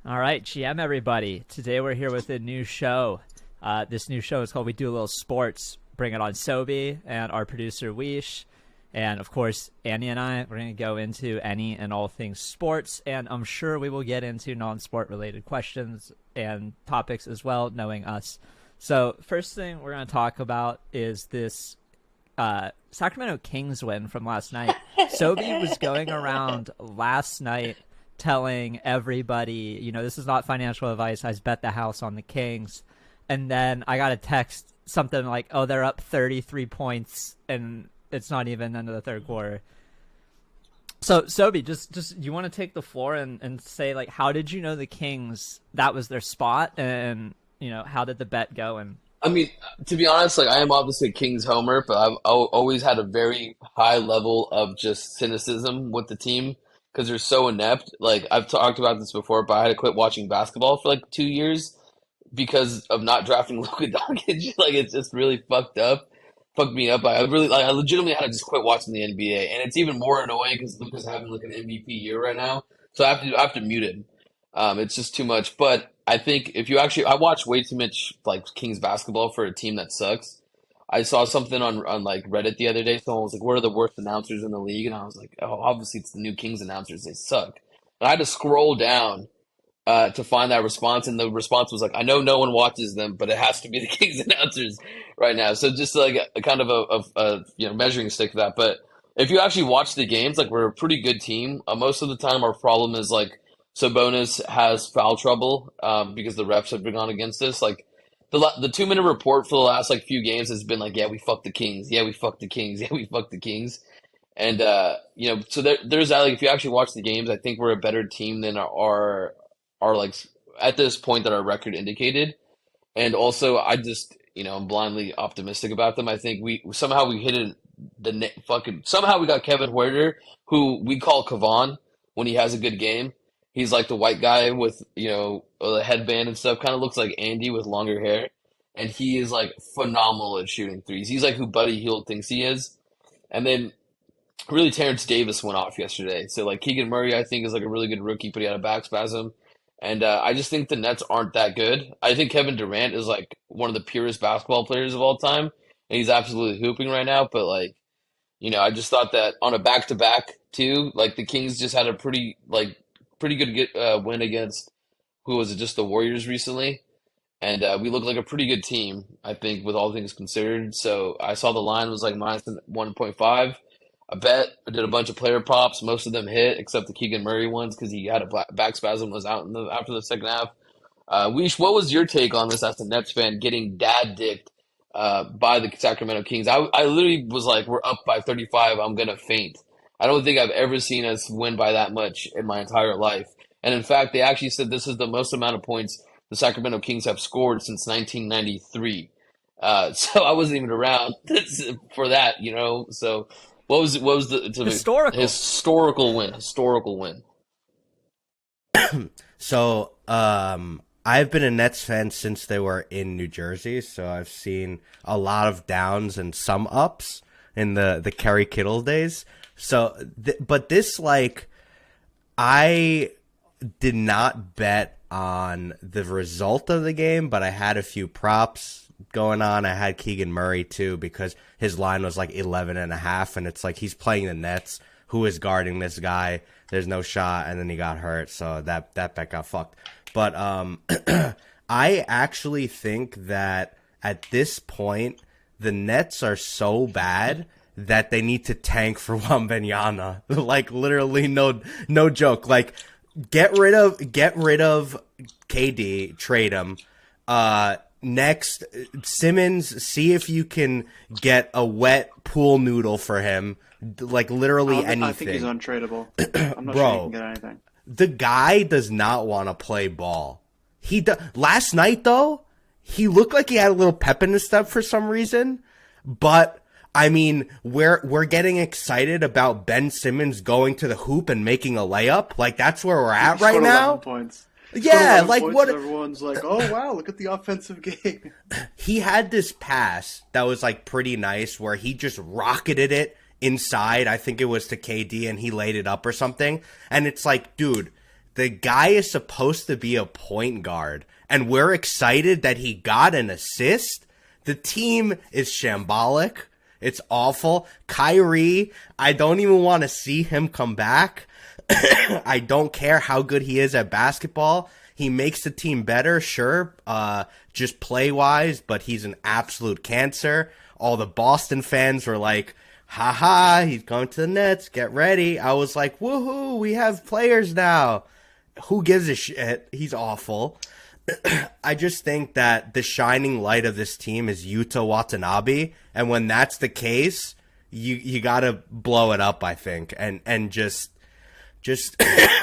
All right, GM everybody. Today we're here with a new show. This new show is called We Do a Little Sports. Bring it on Soby and our producer Weesh. And of course, Annie and I, we're going to go into any and all things sports. And I'm sure we will get into non-sport related questions and topics as well, knowing us. So first thing we're going to talk about is this Sacramento Kings win from last night. Soby was going around last night telling everybody, this is not financial advice. I bet the house on the Kings. And then I got a text, something like, oh, they're up 33 points, and it's not even into the third quarter. So, Soby, just you want to take the floor and say, like, how did you know the Kings, that was their spot? And, how did the bet go? And I mean, to be honest, like I am obviously a Kings homer, but I've always had a very high level of just cynicism with the team because they're so inept. Like I've talked about this before, but I had to quit watching basketball for like 2 years because of not drafting Luka Doncic. Like it's just really fucked me up. I legitimately had to just quit watching the NBA, and it's even more annoying because Luka's having like an MVP year right now, so I have to mute him. It's just too much. But I think if you actually, I watch way too much like Kings basketball for a team that sucks. I saw something on like Reddit the other day. Someone was like, "What are the worst announcers in the league?" And I was like, "Oh, obviously it's the new Kings announcers. They suck." And I had to scroll down to find that response, and the response was like, "I know no one watches them, but it has to be the Kings announcers right now." So just like a kind of a measuring stick for that. But if you actually watch the games, like we're a pretty good team. Most of the time, our problem is like Sabonis has foul trouble because the refs have been gone against us. Like the 2 minute report for the last like few games has been like, yeah, we fucked the Kings, yeah, we fucked the Kings, yeah, we fucked the Kings, and so there's that. Like if you actually watch the games, I think we're a better team than our like at this point that our record indicated, and also I just I'm blindly optimistic about them. I think we hit it fucking somehow we got Kevin Huerter, who we call Kavan when he has a good game. He's like the white guy with, the headband and stuff. Kind of looks like Andy with longer hair. And he is like phenomenal at shooting threes. He's like who Buddy Hield thinks he is. And then really Terrence Davis went off yesterday. So like Keegan Murray, I think is like a really good rookie, but he had a back spasm. And I just think the Nets aren't that good. I think Kevin Durant is like one of the purest basketball players of all time. And he's absolutely hooping right now. But like, I just thought that on a back to back too, like the Kings just had a pretty good win against who was it, just the Warriors recently, and we look like a pretty good team, I think, with all things considered. So I saw the line was like minus 1.5. I did a bunch of player props. Most of them hit, except the Keegan Murray ones because he had a back spasm, was out after the second half. Weesh, what was your take on this as a Nets fan getting dad dicked by the Sacramento Kings? I literally was like, we're up by 35. I'm gonna faint. I don't think I've ever seen us win by that much in my entire life. And in fact, they actually said this is the most amount of points the Sacramento Kings have scored since 1993. So I wasn't even around for that. So what was the historical. historical win? Historical win. So, I've been a Nets fan since they were in New Jersey, so I've seen a lot of downs and some ups in the Kerry Kittle days. So, but this, like, I did not bet on the result of the game, but I had a few props going on. I had Keegan Murray, too, because his line was like 11.5, and it's like he's playing the Nets. Who is guarding this guy? There's no shot, and then he got hurt, so that bet got fucked. But I actually think that at this point, the Nets are so bad that they need to tank for Wembanyama. Like literally no joke. Like get rid of KD, trade him. Next, Simmons, see if you can get a wet pool noodle for him. Like literally anything. I think he's untradeable. I'm not Bro, sure you can get anything. The guy does not want to play ball. Last night though, he looked like he had a little pep in his step for some reason. But I mean, we're getting excited about Ben Simmons going to the hoop and making a layup. Like that's where we're at right now. Points. Yeah, like what? Everyone's like, "Oh wow, look at the offensive game." He had this pass that was like pretty nice, where he just rocketed it inside. I think it was to KD, and he laid it up or something. And it's like, dude, The guy is supposed to be a point guard, and we're excited that he got an assist. The team is shambolic. It's awful. Kyrie, I don't even want to see him come back. I don't care how good he is at basketball. He makes the team better, sure, just play-wise, but he's an absolute cancer. All the Boston fans were like, haha, he's going to the Nets, get ready. I was like, woohoo, we have players now. Who gives a shit? He's awful. I just think that the shining light of this team is Yuta Watanabe, and when that's the case, you gotta blow it up, I think, and just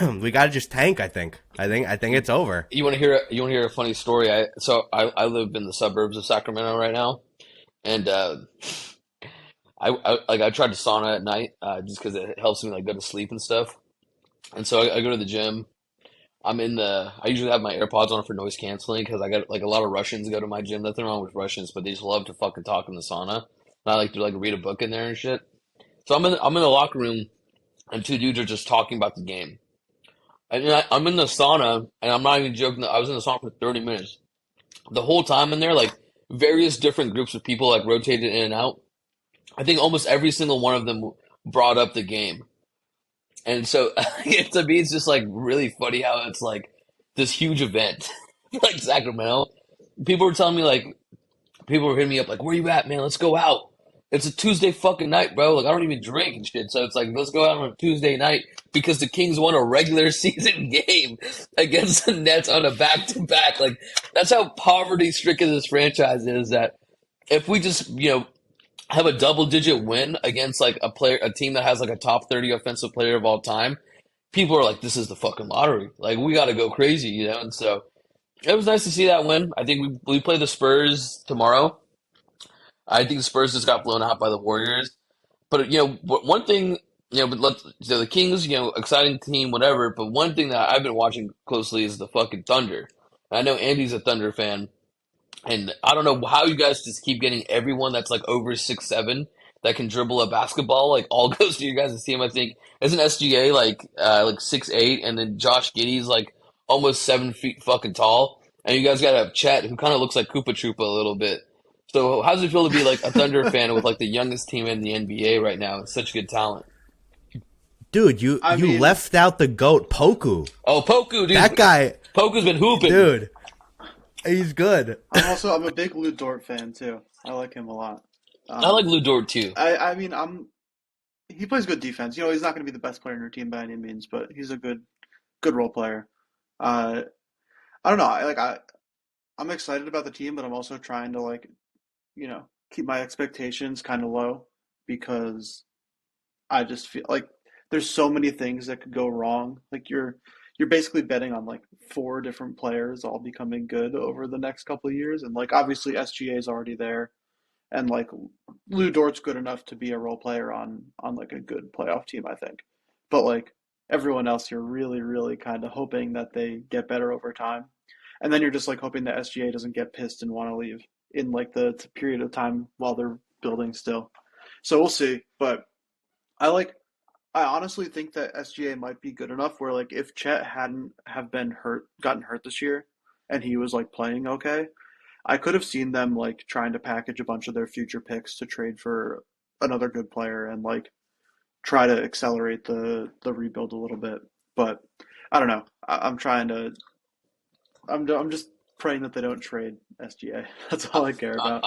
we gotta just tank. I think it's over. You want to hear a funny story? I live in the suburbs of Sacramento right now, and I tried to sauna at night just because it helps me like go to sleep and stuff. And so I go to the gym. I usually have my AirPods on for noise canceling because I got like a lot of Russians go to my gym. Nothing wrong with Russians, but they just love to fucking talk in the sauna. And I like to like read a book in there and shit. So I'm in the locker room, and two dudes are just talking about the game. And I'm in the sauna, and I'm not even joking. I was in the sauna for 30 minutes. The whole time in there, like various different groups of people like rotated in and out. I think almost every single one of them brought up the game. And so to me, it's just like really funny how it's like this huge event, like Sacramento. People were telling me like, people were hitting me up like, where you at, man? Let's go out. It's a Tuesday fucking night, bro. Like I don't even drink and shit. So it's like, let's go out on a Tuesday night because the Kings won a regular season game against the Nets on a back-to-back. Like that's how poverty-stricken this franchise is, that if we just, have a double-digit win against like a team that has like a top 30 offensive player of all time, people are like, this is the fucking lottery. Like we got to go crazy, And so it was nice to see that win. I think we play the Spurs tomorrow. I think the Spurs just got blown out by the Warriors. But one thing, the Kings, exciting team, whatever. But one thing that I've been watching closely is the fucking Thunder. And I know Andy's a Thunder fan. And I don't know how you guys just keep getting everyone that's like over 6'7" that can dribble a basketball, like all goes to you guys' team. I think isn't SGA like 6'8", and then Josh Giddey's like almost 7 feet fucking tall, and you guys gotta have Chet who kind of looks like Koopa Troopa a little bit. So how does it feel to be like a Thunder fan with like the youngest team in the NBA right now? It's such good talent. Dude, you left out the GOAT, Poku. Oh, Poku, dude. That guy. Poku's been hooping. Dude. He's good. I'm a big Lou Dort fan too. I like him a lot. I like Lou Dort too. He plays good defense. He's not going to be the best player in your team by any means, but he's a good role player. I don't know. I'm excited about the team, but I'm also trying to keep my expectations kind of low because I just feel like there's so many things that could go wrong. Like you're basically betting on like 4 different players all becoming good over the next couple of years, and like obviously SGA is already there, and like Lou Dort's good enough to be a role player on like a good playoff team, I think. But like everyone else, you're really, really kind of hoping that they get better over time, and then you're just like hoping that SGA doesn't get pissed and want to leave in like the period of time while they're building still. So we'll see, but I honestly think that SGA might be good enough where like if Chet hadn't have gotten hurt this year and he was like playing okay, I could have seen them like trying to package a bunch of their future picks to trade for another good player and like try to accelerate the rebuild a little bit. But I don't know. I'm just praying that they don't trade SGA. That's all I care about.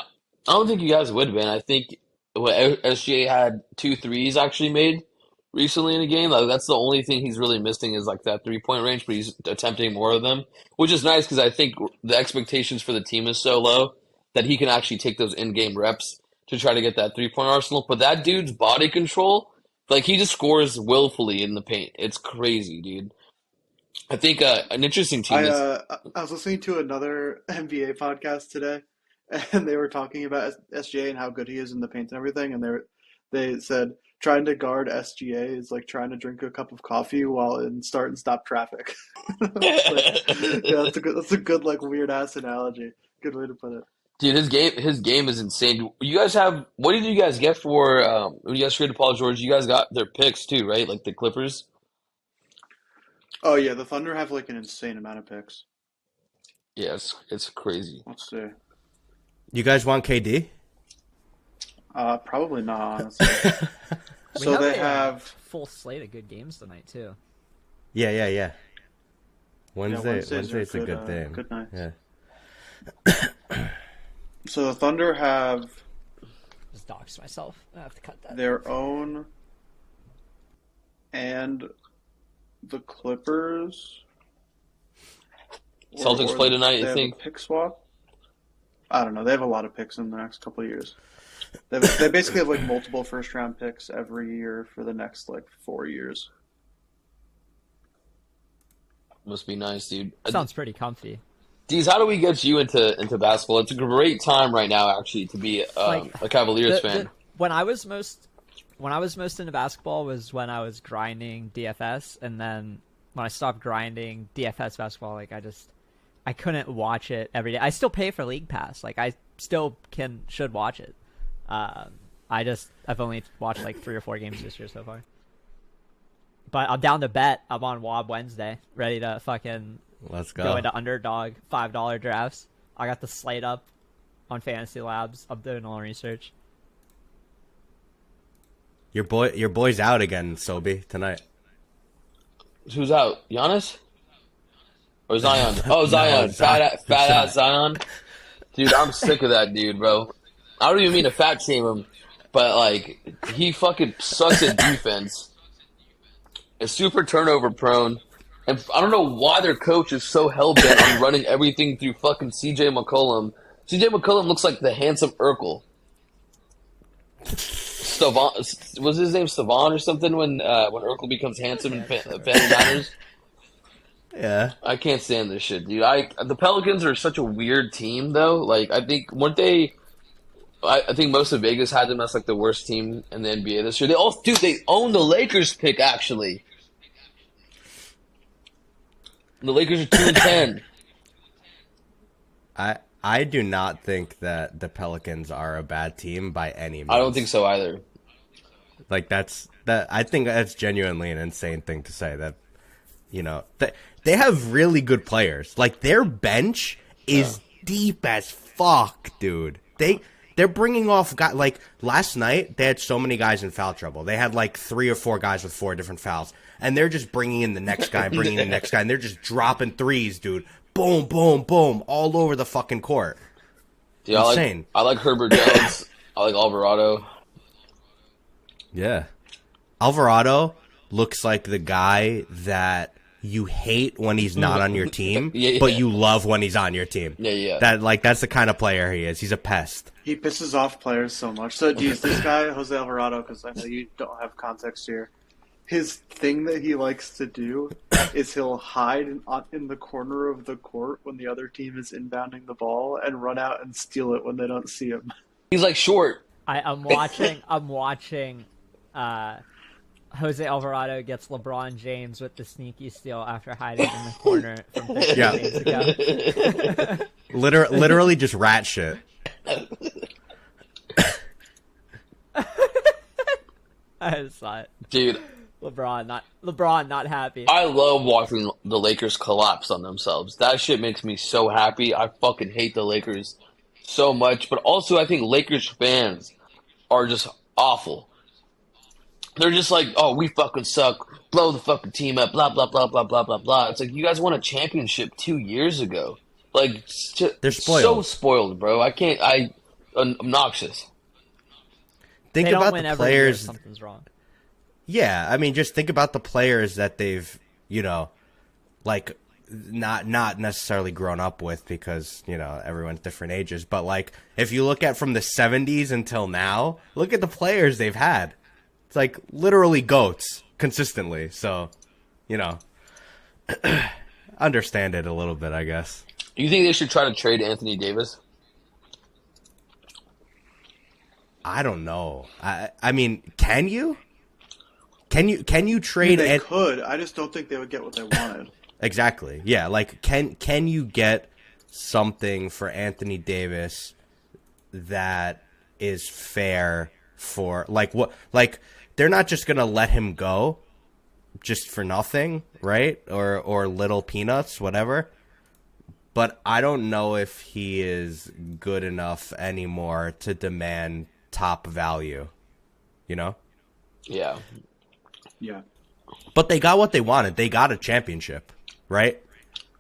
I don't think you guys would, man. I think SGA had 2 threes actually made recently in a game. Like that's the only thing he's really missing is like that 3-point range, but he's attempting more of them, which is nice because I think the expectations for the team is so low that he can actually take those in-game reps to try to get that 3-point arsenal. But that dude's body control, like he just scores willfully in the paint. It's crazy, dude. I think an interesting team I was listening to another NBA podcast today, and they were talking about SGA and how good he is in the paint and everything, and they said trying to guard SGA is like trying to drink a cup of coffee while in start and stop traffic. That's a good like weird ass analogy. Good way to put it. Dude, his game is insane. You guys what did you guys get for when you guys traded Paul George? You guys got their picks too, right? Like the Clippers. Oh yeah, the Thunder have like an insane amount of picks. Yeah, it's crazy. Let's see. You guys want KD? Probably not, honestly. We So have they a have full slate of good games tonight too. Yeah. Wednesdays are Wednesday's a good day. good nights. Yeah. So the Thunder have Just doxed myself. I have to cut that. their own and the Clippers. Celtics play tonight, They you have think? a pick swap. I don't know. They have a lot of picks in the next couple of years. They basically have like multiple first round picks every year for the next like 4 years. Must be nice, dude. Sounds pretty comfy. Deeze, how do we get you into basketball? It's a great time right now, actually, to be a Cavaliers fan. When I was most into basketball was when I was grinding DFS, and then when I stopped grinding DFS basketball, like I couldn't watch it every day. I still pay for League Pass, like I still should watch it. I've only watched like 3 or 4 games this year so far. But I'm down to bet. I'm on Wob Wednesday, ready to fucking Let's go into Underdog $5 drafts. I got the slate up on Fantasy Labs. I'm doing all research. Your boy's out again, Soby, tonight. Who's out? Giannis? Or Zion? Oh, Zion. No, fat ass Zion. Dude, I'm sick of that dude, bro. I don't even mean to fat shame him, but like he fucking sucks at defense. Is super turnover prone. And I don't know why their coach is so hell-bent on running everything through fucking CJ McCollum. CJ McCollum looks like the handsome Urkel. Was his name Stavon or something when Urkel becomes handsome in Family Matters? Yeah. I can't stand this shit, dude. The Pelicans are such a weird team, though. Like, I think, weren't they... I think most of Vegas had them as, like, the worst team in the NBA this year. They own the Lakers pick, actually. The Lakers are 2-10. I do not think that the Pelicans are a bad team by any means. I don't think so either. Like I think that's genuinely an insane thing to say. That they have really good players. Like their bench is deep as fuck, dude. They're bringing off guys. Like last night, they had so many guys in foul trouble. They had like 3 or 4 guys with 4 different fouls, and they're just bringing in the next guy, and they're just dropping threes, dude. Boom, boom, boom, all over the fucking court. Yeah, insane. I like Herbert Jones. I like Alvarado. Yeah, Alvarado looks like the guy that you hate when he's not on your team, but you love when he's on your team. Yeah. That's the kind of player he is. He's a pest. He pisses off players so much. So, geez, this guy, Jose Alvarado, because I know you don't have context here, his thing that he likes to do is he'll hide in the corner of the court when the other team is inbounding the ball and run out and steal it when they don't see him. He's like short. I'm watching Jose Alvarado gets LeBron James with the sneaky steal after hiding in the corner from 15 games ago. Literally just rat shit. I saw it. Dude, LeBron not happy. I love watching the Lakers collapse on themselves. That shit makes me so happy. I fucking hate the Lakers so much. But also, I think Lakers fans are just awful. They're just like, oh, we fucking suck. Blow the fucking team up. Blah, blah, blah, blah, blah, blah, blah. It's like, you guys won a championship 2 years ago. Like, they're spoiled. So spoiled, bro. Obnoxious. Think about the players. Something's wrong. Yeah, I mean, just think about the players that they've, like, not necessarily grown up with because, everyone's different ages. But, like, if you look at from the 70s until now, look at the players they've had. It's like literally goats consistently. So, understand it a little bit, I guess. Do you think they should try to trade Anthony Davis? I don't know. I mean, can you? Can you trade? They could. I just don't think they would get what they wanted. Exactly. Yeah. Like, can you get something for Anthony Davis that is fair for like what? Like, they're not just gonna let him go just for nothing, right? Or little peanuts, whatever. But I don't know if he is good enough anymore to demand top value, you know? Yeah. Yeah. But they got what they wanted. They got a championship, right?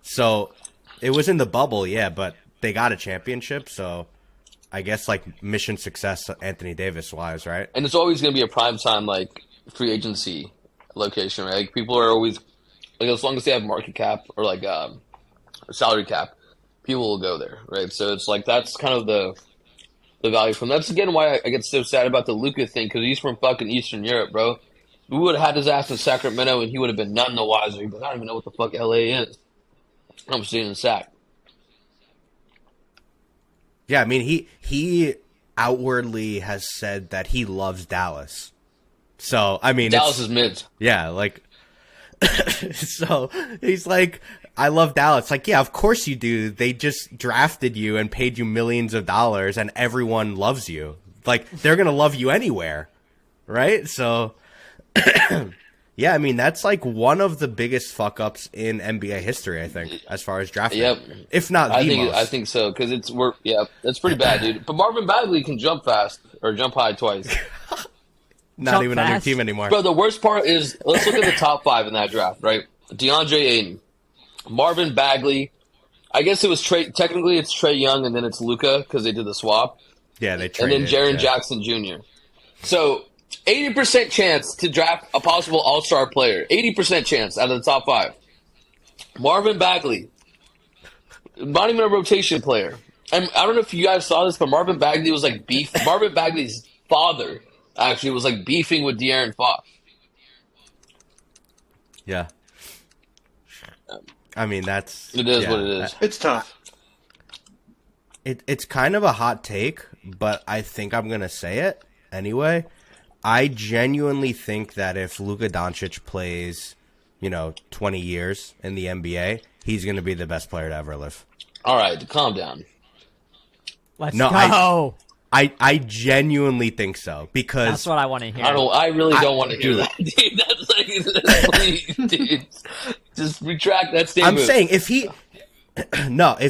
So it was in the bubble, yeah, but they got a championship, so I guess like mission success Anthony Davis wise, right? And it's always going to be a primetime like free agency location, right? Like people are always like as long as they have market cap or like salary cap, people will go there, right? So it's like that's kind of the value from that's again why I get so sad about the Luka thing because he's from fucking Eastern Europe, bro. We would have had his ass in Sacramento and he would have been none the wiser. But I don't even know what the fuck LA is. I'm staying in Sac. Yeah, I mean he outwardly has said that he loves Dallas. So I mean Dallas is mid. Yeah, like so he's like, I love Dallas. Like, yeah, of course you do. They just drafted you and paid you millions of dollars and everyone loves you. Like, they're going to love you anywhere. Right? So, yeah, I mean, that's like one of the biggest fuck ups in NBA history, I think, as far as drafting. Yep. If not the most. I think so, because it's pretty bad, dude. But Marvin Bagley can jump fast or jump high twice. Not Jump even on your fast. team anymore. Bro, the worst part is, let's look at the top 5 in that draft, right? DeAndre Ayton, Marvin Bagley. I guess it was technically it's Trae Young and then it's Luka because they did the swap. Yeah, they And traded. then Jaren yeah. Jackson Jr. So 80% chance to draft a possible all-star player. 80% chance out of the top 5. Marvin Bagley, not even a rotation player. And I don't know if you guys saw this, but Marvin Bagley was like beef. Marvin Bagley's father actually was like beefing with De'Aaron Fox. Yeah. I mean, that's... It is yeah, what it is. It's tough. It's kind of a hot take, but I think I'm going to say it anyway. I genuinely think that if Luka Doncic plays, 20 years in the NBA, he's going to be the best player to ever live. All right, calm down. Let's No, go. I genuinely think so because That's what I want to hear. I really don't want to hear dude. that, dude. That's like, please, dude, just retract that statement. I'm saying if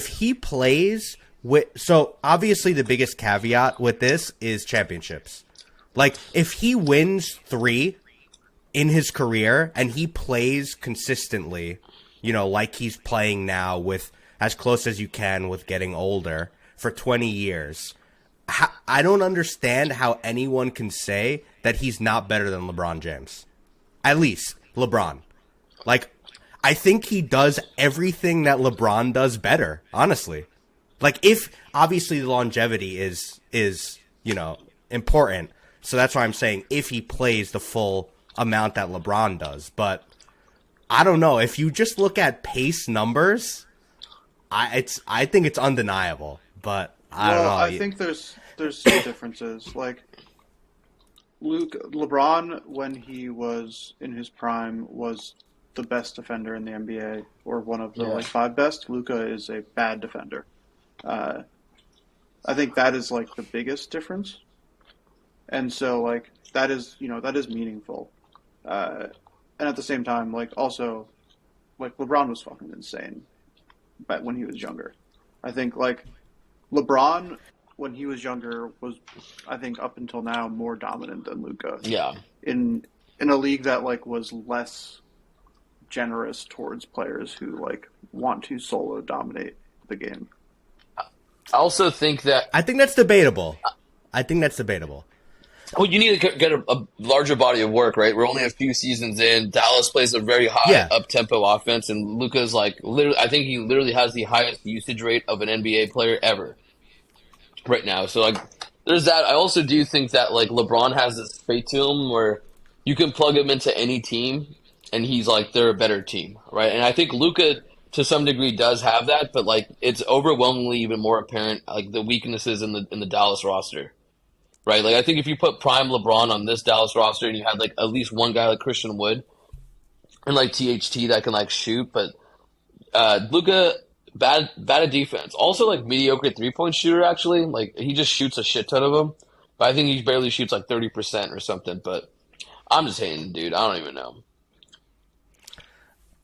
he plays with, so obviously the biggest caveat with this is championships. Like if he wins 3 in his career and he plays consistently, like he's playing now with as close as you can with getting older for 20 years. I don't understand how anyone can say that he's not better than LeBron James. At least LeBron. Like, I think he does everything that LeBron does better, honestly. Like, if obviously the longevity is important. So that's why I'm saying if he plays the full amount that LeBron does. But I don't know. If you just look at pace numbers, I think it's undeniable. But I don't know. I think there's some differences. Like LeBron, when he was in his prime, was the best defender in the NBA, or one of the 5 best. Luka is a bad defender. I think that is like the biggest difference, and so like that is meaningful. And at the same time, like also, like LeBron was fucking insane, but when he was younger, I think like LeBron, when he was younger, was, I think, up until now, more dominant than Luka. Yeah. In a league that like was less generous towards players who like want to solo dominate the game. I also think that I think that's debatable. well, you need to get a larger body of work, right? We're only a few seasons in. Dallas plays a very high up-tempo offense, and Luka's like literally. I think he literally has the highest usage rate of an NBA player ever right now. So like, there's that. I also do think that like LeBron has this fate to him where you can plug him into any team, and he's like they're a better team, right? And I think Luka to some degree does have that, but like it's overwhelmingly even more apparent like the weaknesses in the Dallas roster. Right, like I think if you put prime LeBron on this Dallas roster and you had like at least one guy like Christian Wood and like THT that can like shoot, but Luka bad at defense. Also like mediocre 3-point shooter actually. Like he just shoots a shit ton of them, but I think he barely shoots like 30% or something. But I'm just hating, dude. I don't even know.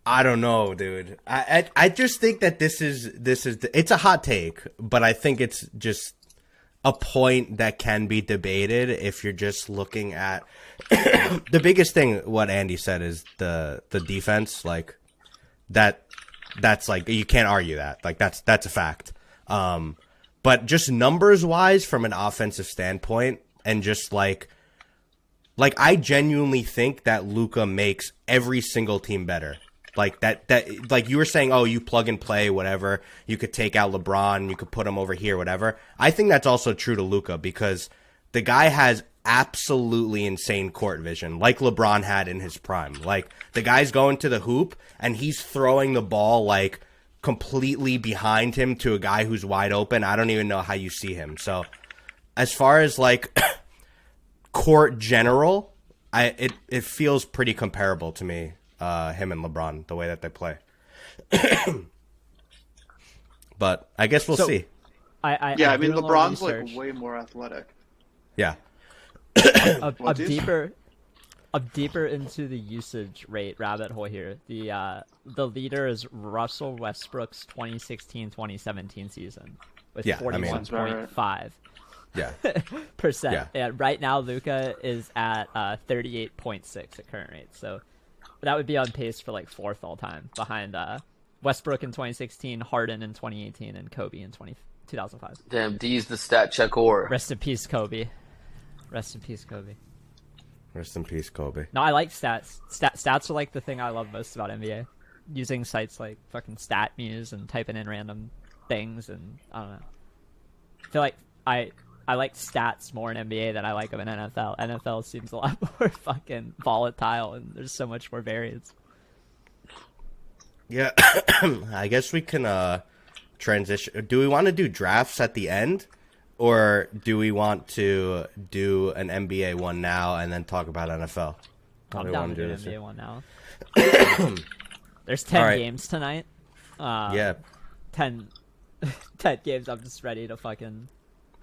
I don't know, dude. I just think that this is it's a hot take, but I think it's just a point that can be debated if you're just looking at the biggest thing. What Andy said is the defense, like that's like you can't argue that. Like that's a fact. But just numbers wise, from an offensive standpoint, and just like I genuinely think that Luka makes every single team better. Like that like you were saying, oh, you plug and play, whatever. You could take out LeBron, you could put him over here, whatever. I think that's also true to Luka because the guy has absolutely insane court vision, like LeBron had in his prime. Like the guy's going to the hoop and he's throwing the ball like completely behind him to a guy who's wide open. I don't even know how you see him. So as far as like court general, it feels pretty comparable to me. Him and LeBron, the way that they play. But I guess we'll see. I mean, LeBron's like way more athletic. Yeah. a deeper into the usage rate rabbit hole here. The leader is Russell Westbrook's 2016-2017 season with 41.5. Yeah. percent. Yeah. And right now Luka is at 38.6 at current rate. So that would be on pace for like 4th all time behind Westbrook in 2016, Harden in 2018, and Kobe in 2005. Damn, Deeze the stat checker. Rest in peace, Kobe. Rest in peace, Kobe. Rest in peace, Kobe. No, I like stats. Stats are like the thing I love most about NBA. Using sites like fucking StatMuse and typing in random things, and I don't know. I feel like I like stats more in NBA than I like them in NFL. NFL seems a lot more fucking volatile, and there's so much more variance. Yeah, I guess we can transition. Do we want to do drafts at the end, or do we want to do an NBA one now and then talk about NFL? I'm down to do an NBA one now. There's 10 games tonight. Yeah. 10 games. I'm just ready to fucking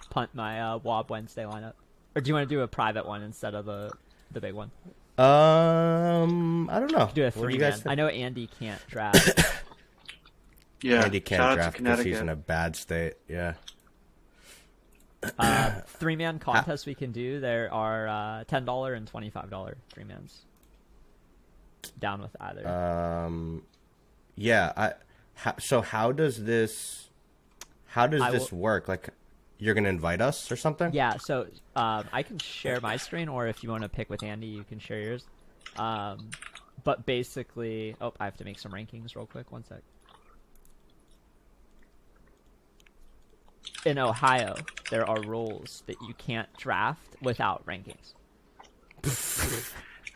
punt my Wob Wednesday lineup. Or do you want to do a private one instead of the big one? I don't know. Do a 3-man. I know Andy can't draft. Yeah, Andy can't draft because he's in a bad state. Yeah. 3-man contests we can do. There are $10 and $25 3-mans. Down with either. Yeah. So how does this work? Like, you're gonna invite us or something? Yeah. So I can share my screen, or if you want to pick with Andy, you can share yours. But basically, I have to make some rankings real quick. One sec. In Ohio, there are rules that you can't draft without rankings.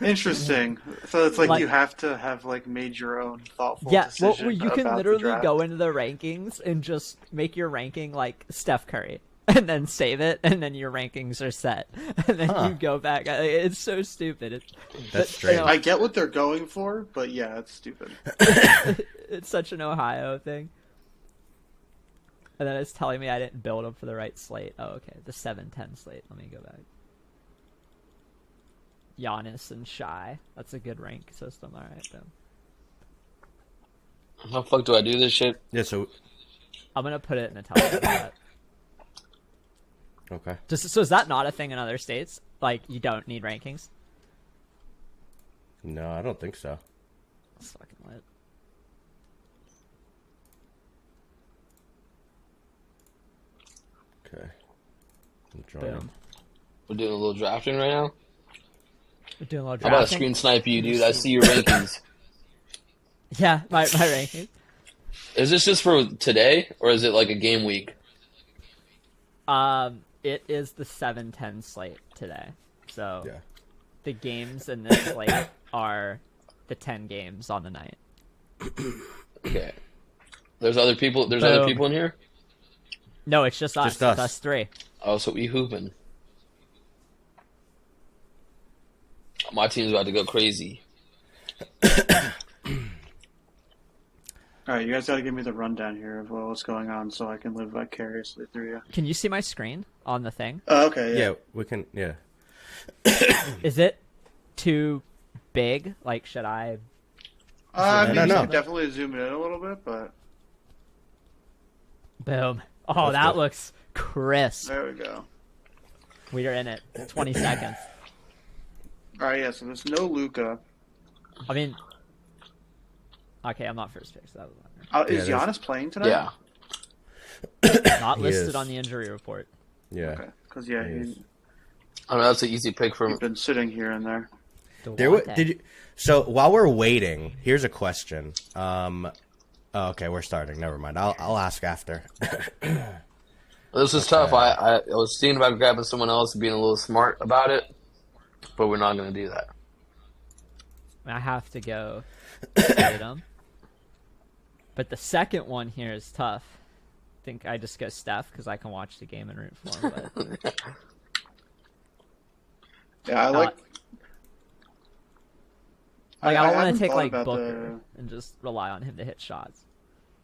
Interesting. So it's like you have to have like made your own thoughtful decision. Yeah, well, you can literally go into the rankings and just make your ranking like Steph Curry, and then save it, and then your rankings are set, and then you go back. It's so stupid. That's strange. I get what they're going for, but yeah, it's stupid. It's such an Ohio thing. And then it's telling me I didn't build them for the right slate. Oh, okay. The 7-10 slate. Let me go back. Giannis and Shy. That's a good rank system. All right, then. How the fuck do I do this shit? Yeah, so... I'm going to put it in a telegram. Okay. So is that not a thing in other states? Like, you don't need rankings? No, I don't think so. That's fucking lit. Okay. I'm joining. Boom. We're doing a little drafting right now. We're doing a little How drafting. about a screen snipe you, dude? I see your rankings. Yeah, my ranking. Is this just for today, or is it like a game week? It is the 7-10 slate today. So Yeah. the games in this slate are the 10 games on the night. Okay. There's other people. There's Boom. other people in here. No, it's just us. Just us. It's us three. Oh, so we hooping. My team's about to go crazy. All right, you guys got to give me the rundown here of what's going on so I can live vicariously through you. Can you see my screen on the thing? Oh, okay, Yeah, we can... Yeah. Is it too big? Like, should I I mean, No, you no. could definitely zoom it in a little bit, but Boom. Oh, That's that good. looks crisp. there we go. We are in it. 20 seconds. All right, yeah. So there's no Luka. I mean, okay, I'm not first pick, so that was Is Yeah, Giannis playing tonight? Yeah. not He listed is. on the injury report. Yeah. Okay. Because yeah, He is. I mean, that's an easy pick for he's been sitting here and there. Did you? So while we're waiting, here's a question. Okay, we're starting. Never mind. I'll ask after. This is tough. I was thinking about grabbing someone else and being a little smart about it, but we're not going to do that. I have to go Tatum. But the second one here is tough. I think I just go Steph because I can watch the game and root for him. But Yeah, I like. I don't want haven't to take thought like about Booker and just rely on him to hit shots.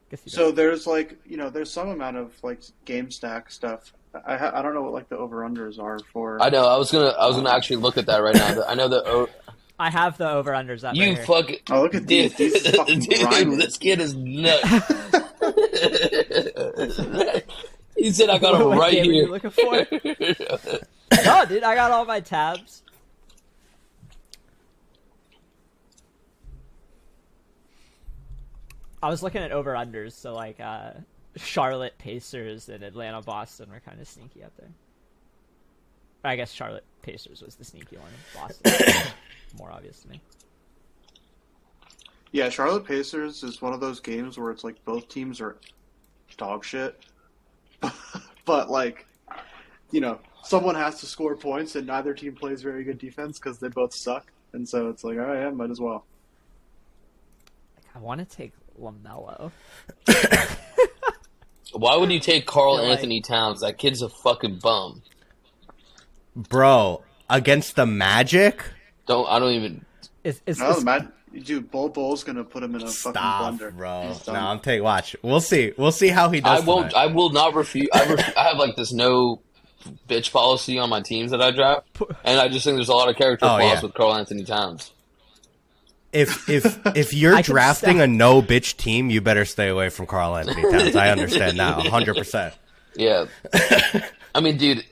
Guess he So there's like there's some amount of like game stack stuff. I don't know what like the over unders are for. I know. I was gonna actually look at that right now. I know that. I have the over unders up. You right here. fucking. Oh, look at Dude, these fucking grinding. this kid is nuts. He said, "I got him What right game are here." you looking for? No, dude, I got all my tabs. I was looking at over unders, so like Charlotte Pacers and Atlanta Boston were kind of sneaky up there. I guess Charlotte Pacers was the sneaky one. Boston was more obvious to me. Yeah, Charlotte Pacers is one of those games where it's like both teams are dog shit, but like someone has to score points and neither team plays very good defense because they both suck, and so it's like, all right, yeah, might as well. I want to take LaMelo. Why would you take Carl Feel like- Anthony Towns? That kid's a fucking bum. Bro, against the Magic? I don't even. Dude, Bull's gonna put him in a fucking Stop, blender. bro. He's No, done. I'm taking. Watch. We'll see. We'll see how he does. I won't. tonight. I will not refuse. I have like this no bitch policy on my teams that I draft, and I just think there's a lot of character Oh, flaws yeah. with Carl Anthony Towns. If you're I can drafting stack- a no bitch team, you better stay away from Carl Anthony Towns. I understand now, 100%. Yeah, I mean, dude,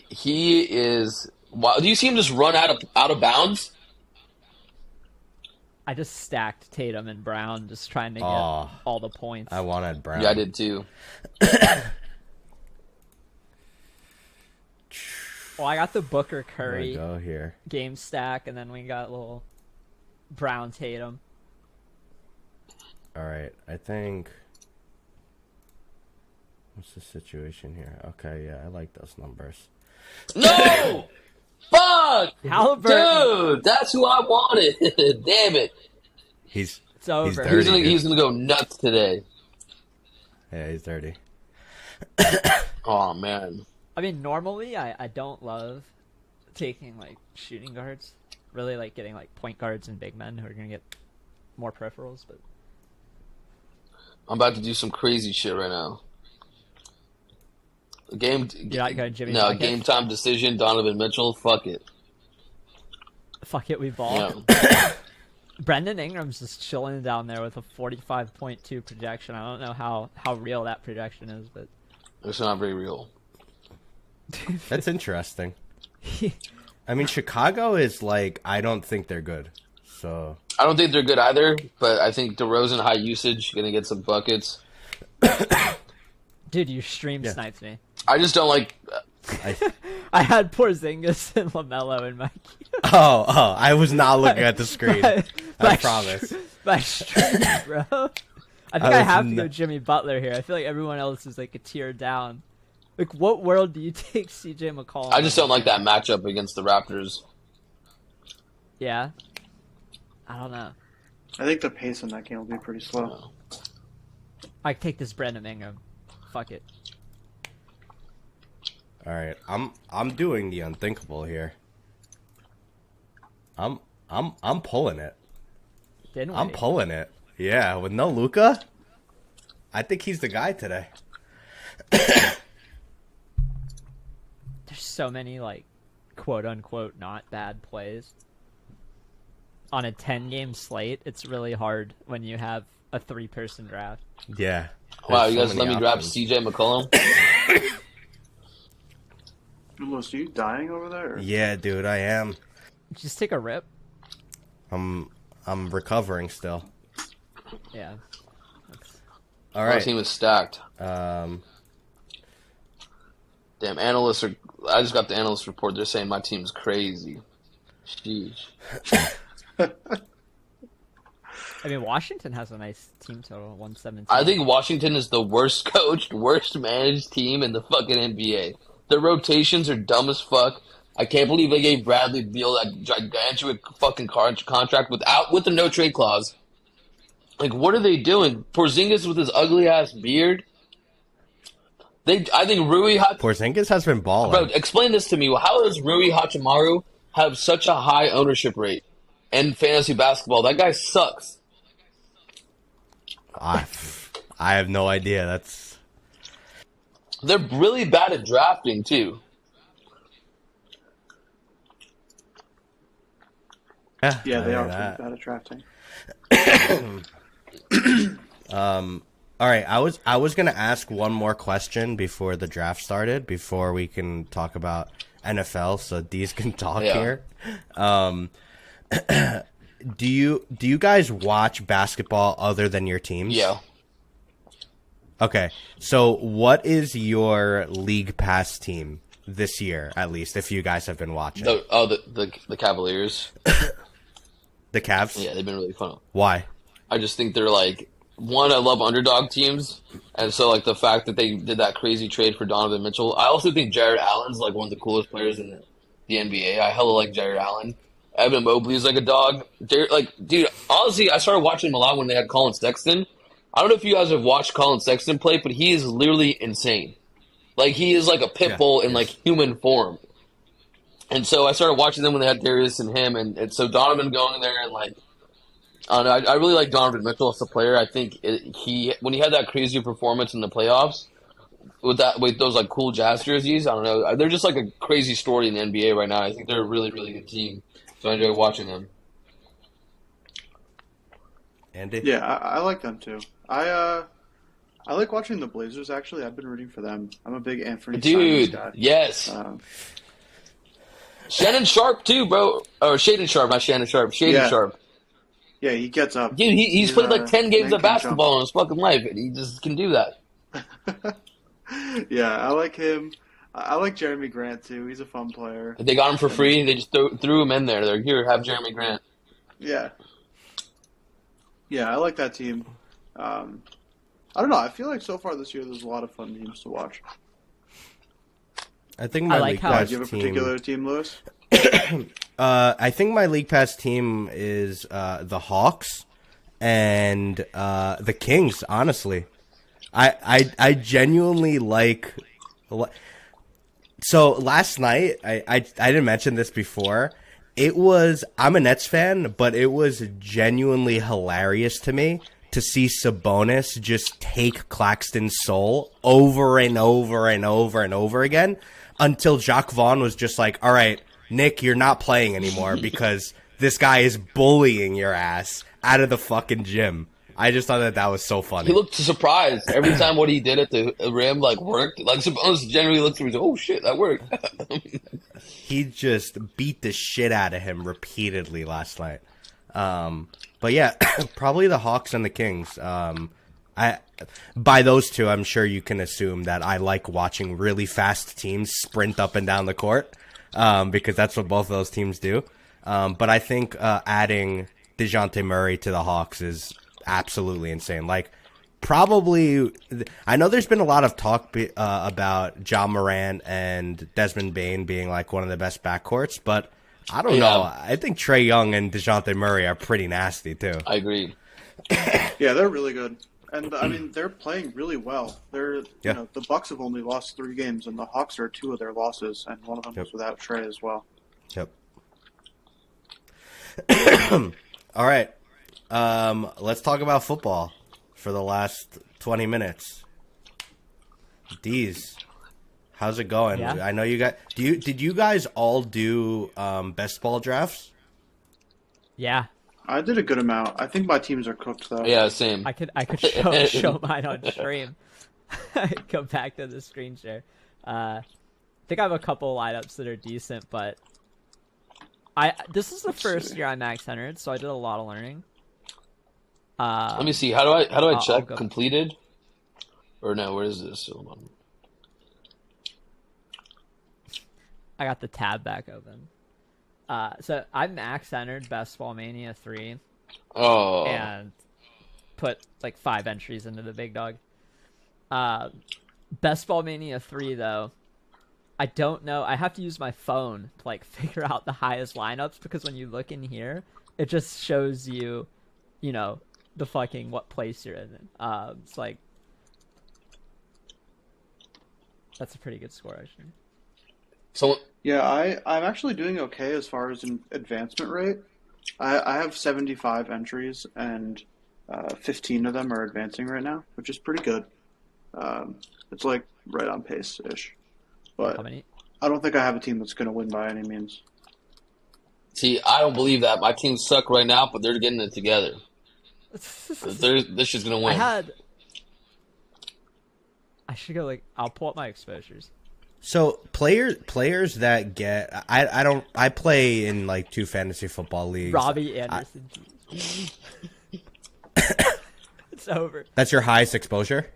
he is. Wow, do you see him just run out of bounds? I just stacked Tatum and Brown, just trying to get Oh. all the points. I wanted Brown. Yeah, I did too. Well, I got the Booker There we Curry go here. game stack, and then we got little Brown Tatum. All right, I think. What's the situation here? Okay, yeah, I like those numbers. No, fuck, Halliburton. dude, that's who I wanted. Damn it, He's It's over. He's dirty. he's gonna go nuts today. yeah, he's dirty. Oh man, I mean, normally I don't love taking like shooting guards. Really like getting like point guards and big men who are gonna get more peripherals, but I'm about to do some crazy shit right now. You're not going Jimmy No, Bucket? game time decision. Donovan Mitchell. Fuck it. fuck it, we ball. Yeah. Brendan Ingram's just chilling down there with a 45.2 projection. I don't know how real that projection is, but It's not very real. That's interesting. I mean, Chicago is like, I don't think they're good. So I don't think they're good either, but I think DeRozan high usage gonna get some buckets. dude, you stream Yeah. sniped me. I just don't like. I had Porzingis and LaMelo in my I was not looking at the screen. I promise. My stream, bro. I think I I was have to n- go Jimmy Butler here. I feel like everyone else is like a tier down. Like, what world do you take CJ McCollum? I just don't like that matchup against the Raptors. Yeah. I don't know. I think the pace in that game will be pretty slow. I take this Brandon Ingram. Fuck it. All right, I'm doing the unthinkable here. I'm pulling it. Didn't we? I'm pulling it. Yeah, with no Luca, I think he's the guy today. There's so many like quote unquote not bad plays. on a 10-game slate, it's really hard when you have a 3-person draft. Yeah. Wow, There's you so guys many let me grab options. CJ McCollum. Lewis, are you dying over there? Or? Yeah, dude, I am. Just take a rip. I'm recovering still. Yeah. All My right. team is stacked. Um, Damn, analysts are. I just got the analyst report. They're saying my team's crazy. Sheesh. I mean, Washington has a nice team total, 117. I think Washington is the worst coached, worst managed team in the fucking NBA. Their rotations are dumb as fuck. I can't believe they gave Bradley Beal that gigantic fucking contract with the no trade clause. Like, what are they doing? Porzingis with his ugly ass beard. I think Porzingis has been balling. Bro, explain this to me. How does Rui Hachimaru have such a high ownership rate in fantasy basketball? That guy sucks. I have no idea. They're really bad at drafting too. Yeah, they I are know that. pretty bad at drafting. All right, I was gonna ask one more question before the draft started, before we can talk about NFL, so Deeze can talk here. Do you guys watch basketball other than your teams? Yeah. Okay, so what is your league pass team this year, at least, if you guys have been watching? The Cavaliers. The Cavs? Yeah, they've been really fun. Why? I just think they're like one. I love underdog teams, and so like the fact that they did that crazy trade for Donovan Mitchell. I also think Jared Allen's like one of the coolest players in the NBA. I hella like Jared Allen. Evan Mobley's like a dog. Dude, honestly, I started watching him a lot when they had Colin Sexton. I don't know if you guys have watched Colin Sexton play, but he is literally insane. Like, he is like a pit bull in like human form. And so I started watching them when they had Darius and him, and so Donovan going there and like, I don't know, I really like Donovan Mitchell as a player. I think when he had that crazy performance in the playoffs with those like cool Jazz jerseys, I don't know, they're just like a crazy story in the NBA right now. I think they're a really, really good team. So I enjoy watching them. Andy? Yeah, I like them too. I like watching the Blazers. Actually, I've been rooting for them. I'm a big Anthony Simons Dude, guy. yes. Shannon Sharp too, bro. Or Shaden Sharp, not Shannon Sharp. Shaden Sharp. Yeah, he gets up. Dude, he's played like 10 games man of can basketball in his fucking life, and he just can do that. Yeah, I like him. I like Jeremy Grant too. He's a fun player. They got him for free. They just threw him in there. They're here, have Jeremy Grant. Yeah. Yeah, I like that team. I don't know. I feel like so far this year there's a lot of fun teams to watch. I think my like league how- pass Do you have a team. particular team, Lewis? I think my league pass team is the Hawks and the Kings. Honestly, I genuinely like. So last night, I didn't mention this before. I'm a Nets fan, but it was genuinely hilarious to me to see Sabonis just take Claxton's soul over and over and over and over again until Jacques Vaughn was just like, all right, Nick, you're not playing anymore because this guy is bullying your ass out of the fucking gym. I just thought that was so funny. He looked surprised every time what he did at the rim like worked. Like Sabonis generally looks at me and goes, "Oh shit, that worked." He just beat the shit out of him repeatedly last night. But yeah, probably the Hawks and the Kings. By those two, I'm sure you can assume that I like watching really fast teams sprint up and down the court, because that's what both of those teams do. But I think adding DeJounte Murray to the Hawks is absolutely insane. Like, probably, I know there's been a lot of talk about John Morant and Desmond Bane being like one of the best backcourts, but I don't know. I think Trae Young and DeJounte Murray are pretty nasty too. I agree. Yeah, they're really good. And I mean, they're playing really well. You know, the Bucks have only lost 3 games, and the Hawks are 2 of their losses, and one of them was without Trae as well. Yep. All right. Let's talk about football for the last 20 minutes. Deeze, how's it going? Yeah. I know you got. Did you guys all do best ball drafts? Yeah, I did a good amount. I think my teams are cooked though. Yeah, same. I could show mine on stream. Go back to the screen share. I think I have a couple lineups that are decent, but this is the first year I max entered, so I did a lot of learning. Let me see. How do I I'll check go. completed? Or no? Where is this? Hold on. I got the tab back open. So I max entered Best Ball Mania 3 Oh, and put like 5 entries into the big dog. Best Ball Mania 3 though, I don't know. I have to use my phone to like figure out the highest lineups, because when you look in here, it just shows you, you know, the fucking what place you're in. It's like that's a pretty good score actually. so Yeah, I'm actually doing okay as far as an advancement rate. I have 75 entries and 15 of them are advancing right now, which is pretty good. It's like right on pace-ish. How But many? I don't think I have a team that's going to win by any means. see, I don't believe that. My teams suck right now, but they're getting it together. This shit's gonna win. I should go like I'll pull up my exposures. So players that get I play in like 2 fantasy football leagues. Robbie Anderson. It's over. That's your highest exposure?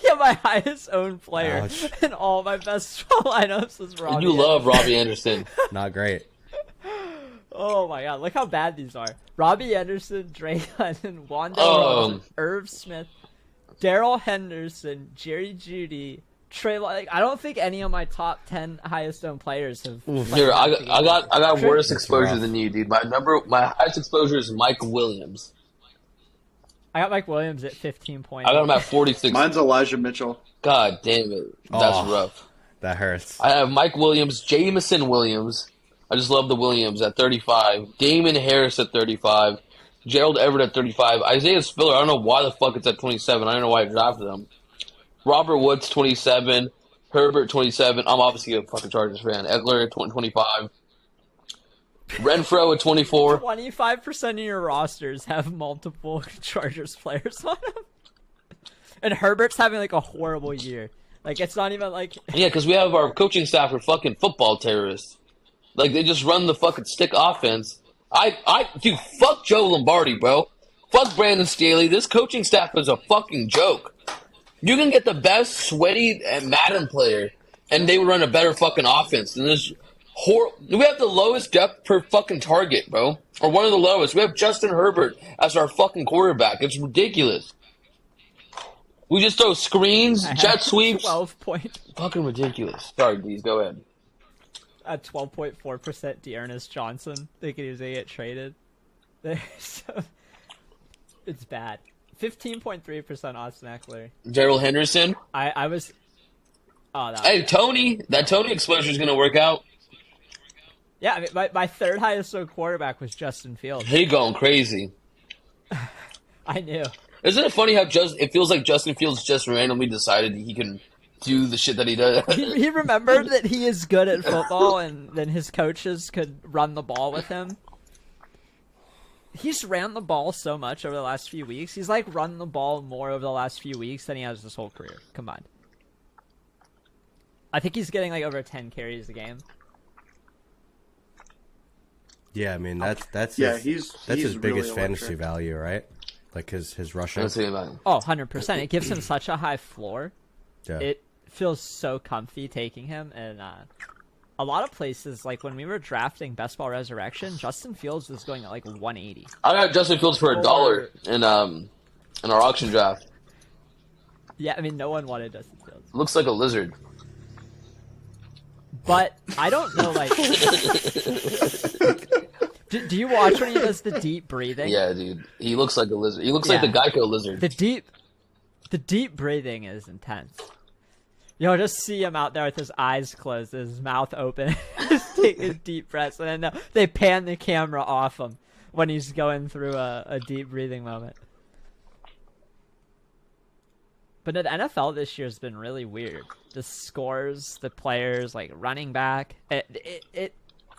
Yeah, my highest owned player Ouch. in all my best lineups was Robbie. You love Robbie Anderson. Not great. Oh my god, look how bad these are. Robbie Anderson, Drake London, Wanda Oh. Robinson, Irv Smith, Daryl Henderson, Jerry Jeudy, Trey. Like, I don't think any of my top 10 highest owned players have. Here, I got worse exposure rough. than you, dude. My highest exposure is Mike Williams. I got Mike Williams at 15 points. I got him at 46. Mine's Elijah Mitchell. God damn it, that's Oh. rough. That hurts. I have Mike Williams, Jamison Williams. I just love the Williams at 35. Damon Harris at 35. Gerald Everett at 35. Isaiah Spiller, I don't know why the fuck it's at 27. I don't know why I drafted him. Robert Woods, 27. Herbert, 27. I'm obviously a fucking Chargers fan. Eckler at 25. Renfro at 24. 25% of your rosters have multiple Chargers players on them. And Herbert's having like a horrible year. Like, it's not even like. Yeah, because we have our coaching staff are fucking football terrorists. Like, they just run the fucking stick offense. Dude, fuck Joe Lombardi, bro. Fuck Brandon Staley. This coaching staff is a fucking joke. You can get the best sweaty Madden player, and they would run a better fucking offense than this. We have the lowest depth per fucking target, bro. Or one of the lowest. We have Justin Herbert as our fucking quarterback. It's ridiculous. We just throw screens, jet sweeps. 12 point. Fucking ridiculous. Sorry, Deeze, go ahead. At 12.4% Dearness Johnson, thinking he was gonna get traded. So, it's bad. 15.3% Austin Eckler. Gerald Henderson. I was. Oh, that. Hey, Tony. That Tony exposure is going to work out. Yeah, I mean, my third highest owned quarterback was Justin Fields. He going crazy. I knew. Isn't it funny how it feels like Justin Fields just randomly decided he can do the shit that he does? He remembered that he is good at football, and then his coaches could run the ball with him. He's ran the ball so much over the last few weeks. He's like run the ball more over the last few weeks than he has his whole career combined. I think he's getting like over 10 carries a game. Yeah, I mean that's Yeah, his, he's that's his really biggest fantasy electric. value, right? Like his rushing. Let's see about it. Oh, 100%. It gives him such a high floor. Yeah. It feels so comfy taking him. And a lot of places, like when we were drafting Best Ball Resurrection, Justin Fields was going at like 180. I got Justin Fields for $1 in our auction draft. Yeah, I mean, no one wanted Justin Fields. Looks like a lizard. But I don't know, like... do you watch when he does the deep breathing? Yeah, dude. He looks like a lizard. He looks like the Yeah. Geico lizard. The deep breathing is intense. You'll just see him out there with his eyes closed, his mouth open, just taking deep breaths, and then they pan the camera off him when he's going through a deep breathing moment. But the NFL this year has been really weird. The scores, the players, like running back,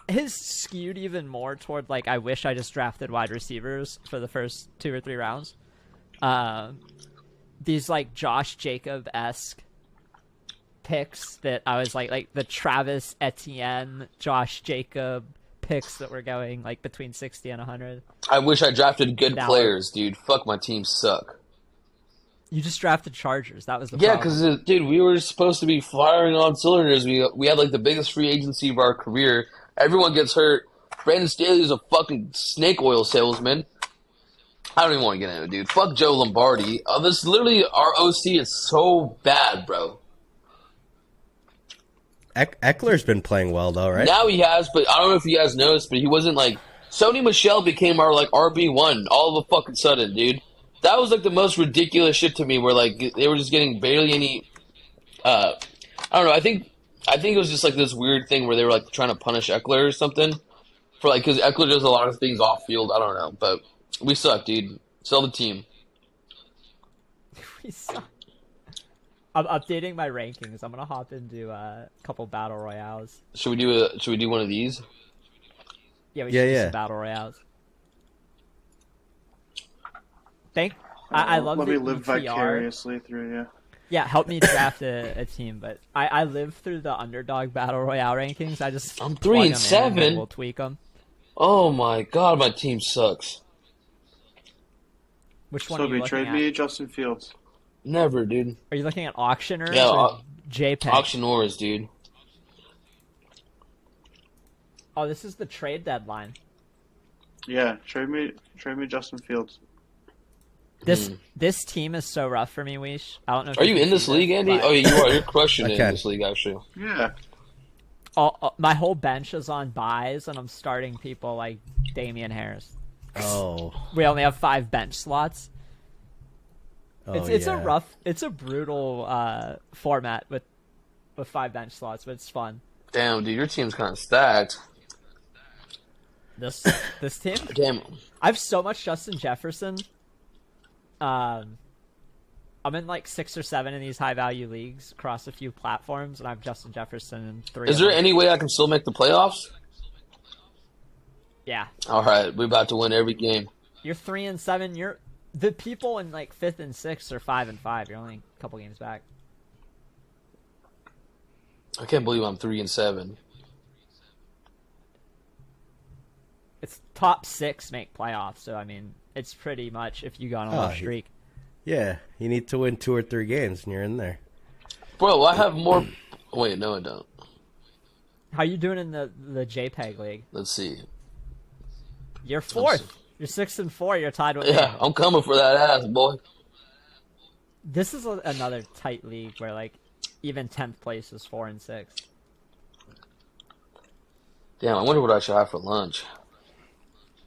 his skewed even more toward like I wish I just drafted wide receivers for the first 2 or 3 rounds. These like Josh Jacob-esque picks that I was like the Travis Etienne, Josh Jacob picks that were going like between 60 and 100. I wish I drafted good Now- players, dude. Fuck, my teams suck. You just drafted Chargers. That was the Yeah, problem. because dude, we were supposed to be firing on cylinders. We had like the biggest free agency of our career. Everyone gets hurt. Brandon Staley's a fucking snake oil salesman. I don't even want to get into it, dude. Fuck Joe Lombardi. This literally our OC is so bad, bro. Eckler's been playing well though, right? Now he has, but I don't know if you guys noticed, but he wasn't like Sony Michel became our like RB1 all of a fucking sudden, dude. That was like the most ridiculous shit to me. Where like they were just getting barely any. I don't know. I think it was just like this weird thing where they were like trying to punish Eckler or something for like because Eckler does a lot of things off field. I don't know, but we suck, dude. Sell the team. We suck. I'm updating my rankings. I'm gonna hop into a couple battle royales. Should we do one of these? Yeah, we should do Yeah. some battle royales. I love Let the me live ETR. vicariously through you. Yeah, help me draft a team, but I live through the Underdog battle royale rankings. I just I'm plug 'em in 3-7. and we'll tweak them. Oh my god, my team sucks. Which one are you Soby, looking trade at? me Justin Fields. Never, dude. Are you looking at auctioners Yeah, or JPEG? Auction wars, dude. Oh, this is the trade deadline. Yeah, trade me Justin Fields. This team is so rough for me, Weesh. I don't know. If Are you can in this see league, Andy? but Oh, yeah, you are. You're crushing it in Okay. this league, actually. Yeah. my whole bench is on buys, and I'm starting people like Damian Harris. Oh, We only have 5 bench slots. It's yeah. it's a brutal format with 5 bench slots, but it's fun. Damn, dude, your team's kind of stacked. This team, Damn. I have so much Justin Jefferson. I'm in like 6 or 7 in these high value leagues across a few platforms, and I have Justin Jefferson in 3. Is of there them. any way I can still make the playoffs? Yeah, All right, we're about to win every game. you're 3-7. You're the people in like 5th and 6th are 5-5. You're only a couple games back. I can't believe I'm 3-7. It's top 6 make playoffs, so I mean, it's pretty much if you go on a little Oh, streak. Yeah, you need to win 2 or 3 games, and you're in there. Bro, I have more. Wait, no, I don't. How you doing in the JPEG league? Let's see. You're 4th. You're 6-4. You're tied with Yeah, me. I'm coming for that ass, boy. This is another tight league where like even 10th place is 4 and 6. Damn, I wonder what I should have for lunch.